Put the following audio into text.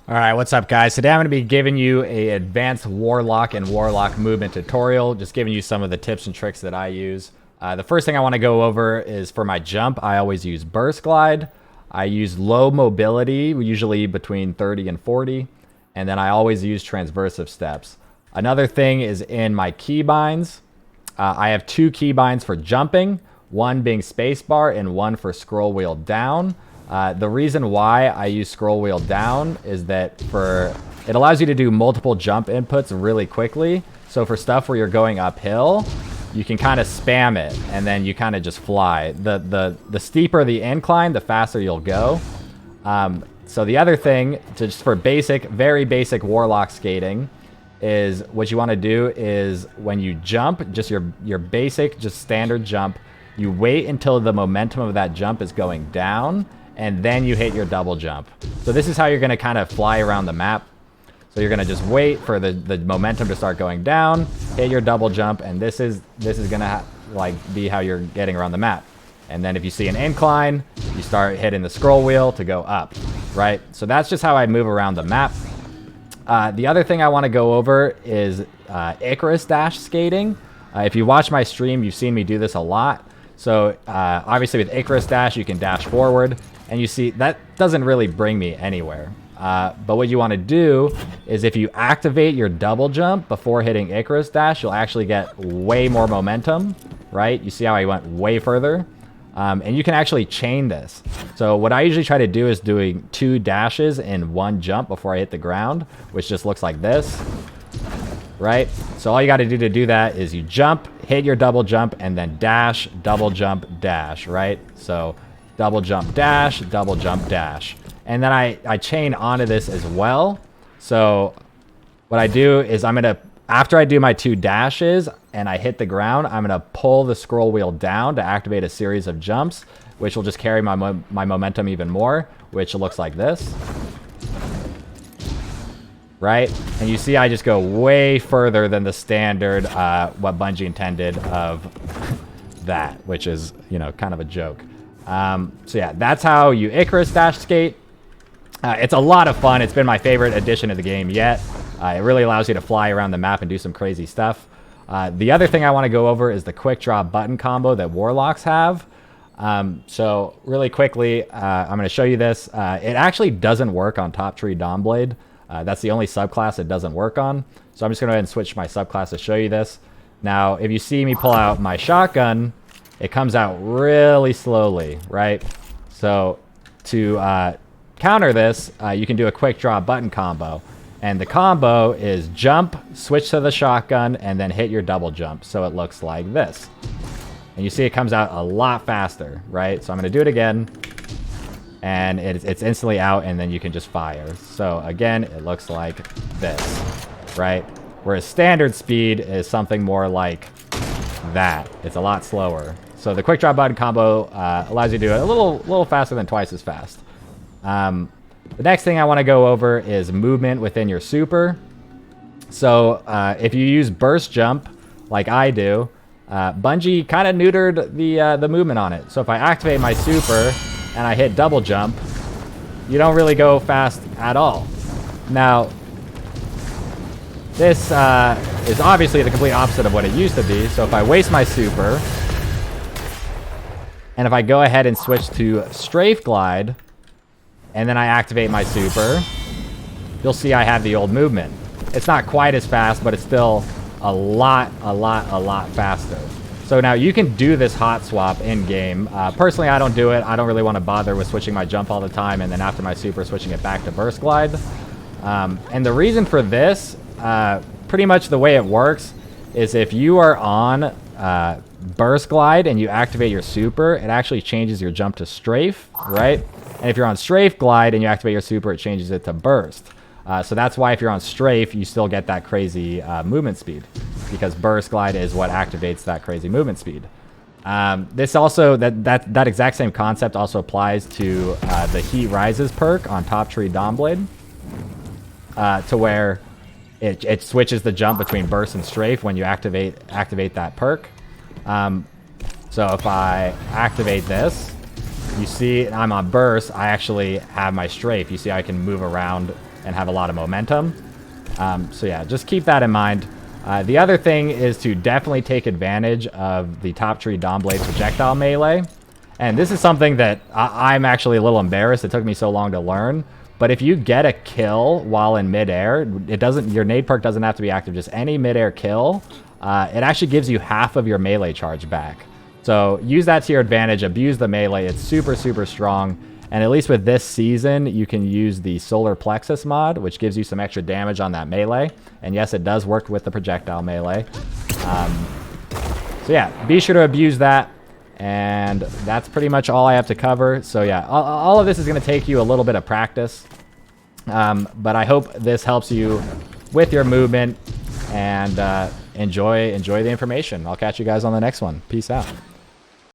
All right, what's up, guys? Today I'm going to be giving you a advanced Warlock and Warlock movement tutorial, just giving you some of the tips and tricks that I use. The first thing I want to go over is for my jump, I always use burst glide. I use low mobility, usually between 30 and 40, and then I always use transversive steps. Another thing is in my keybinds. I have two keybinds for jumping, one being spacebar and one for scroll wheel down. The reason why I use scroll wheel down is that it allows you to do multiple jump inputs really quickly. So for stuff where you're going uphill, you can kind of spam it and then you kind of just fly. The steeper the incline, the faster you'll go. So the other thing, just for basic, very basic Warlock skating, is what you want to do is when you jump, just your basic, just standard jump, you wait until the momentum of that jump is going down, and then you hit your double jump. So this is how you're going to kind of fly around the map. So you're going to just wait for the momentum to start going down, hit your double jump, and this is going to be how you're getting around the map. And then if you see an incline, you start hitting the scroll wheel to go up, right? So that's just how I move around the map. The other thing I want to go over is Icarus Dash Skating. If you watch my stream, you've seen me do this a lot. So obviously with Icarus Dash, you can dash forward, and you see that doesn't really bring me anywhere. But what you want to do is if you activate your double jump before hitting Icarus Dash, you'll actually get way more momentum, right? You see how I went way further? And you can actually chain this. So what I usually try to do is doing 2 dashes in 1 jump before I hit the ground, which just looks like this, right? So all you got to do that is you jump, hit your double jump, and then dash, double jump, dash, right? So double jump, dash, double jump, dash. And then I chain onto this as well. So what I do is after I do my 2 dashes and I hit the ground, I'm going to pull the scroll wheel down to activate a series of jumps, which will just carry my momentum even more, which looks like this. Right? And you see I just go way further than the standard, what Bungie intended of that, which is, kind of a joke. So yeah, that's how you Icarus Dash skate. It's a lot of fun. It's been my favorite addition to the game yet. It really allows you to fly around the map and do some crazy stuff. The other thing I want to go over is the Quickdraw Button Combo that Warlocks have. So really quickly, I'm going to show you this. It actually doesn't work on Top Tree Dawnblade. That's the only subclass it doesn't work on. So I'm just going to go ahead and switch my subclass to show you this. Now, if you see me pull out my shotgun, it comes out really slowly, right? So to counter this, you can do a Quickdraw Button Combo. And the combo is jump, switch to the shotgun, and then hit your double jump. So it looks like this. And you see it comes out a lot faster, right? So I'm going to do it again. And it's instantly out, and then you can just fire. So again, it looks like this, right? Whereas standard speed is something more like that. It's a lot slower. So the Quickdraw Button Combo allows you to do it a little faster than twice as fast. The next thing I want to go over is movement within your super. So if you use burst jump, like I do, Bungie kind of neutered the movement on it. So if I activate my super and I hit double jump, you don't really go fast at all. Now, this is obviously the complete opposite of what it used to be. So if I waste my super, and if I go ahead and switch to strafe glide, and then I activate my super, you'll see I have the old movement. It's not quite as fast, but it's still a lot faster. So now you can do this hot swap in game. Personally, I don't do it. I don't really want to bother with switching my jump all the time, and then after my super, switching it back to burst glide. And the reason for this, pretty much the way it works, is if you are on burst glide and you activate your super, it actually changes your jump to strafe, right? And if you're on strafe glide and you activate your super, it changes it to burst. So that's why if you're on strafe, you still get that crazy movement speed, because burst glide is what activates that crazy movement speed. This also, that exact same concept also applies to the Heat Rises perk on Top Tree Dawnblade, to where it switches the jump between burst and strafe when you activate that perk. So if I activate this, you see I'm on burst, I actually have my strafe. You see I can move around and have a lot of momentum. So yeah, just keep that in mind. The other thing is to definitely take advantage of the Top Tree Dawnblade projectile melee. And this is something that I'm actually a little embarrassed. It took me so long to learn. But if you get a kill while in midair, your nade perk doesn't have to be active. Just any midair kill, it actually gives you half of your melee charge back. So use that to your advantage. Abuse the melee. It's super, super strong. And at least with this season, you can use the Solar Plexus mod, which gives you some extra damage on that melee. And yes, it does work with the projectile melee. So yeah, be sure to abuse that. And that's pretty much all I have to cover. So yeah, all of this is going to take you a little bit of practice. But I hope this helps you with your movement. And enjoy the information. I'll catch you guys on the next one. Peace out.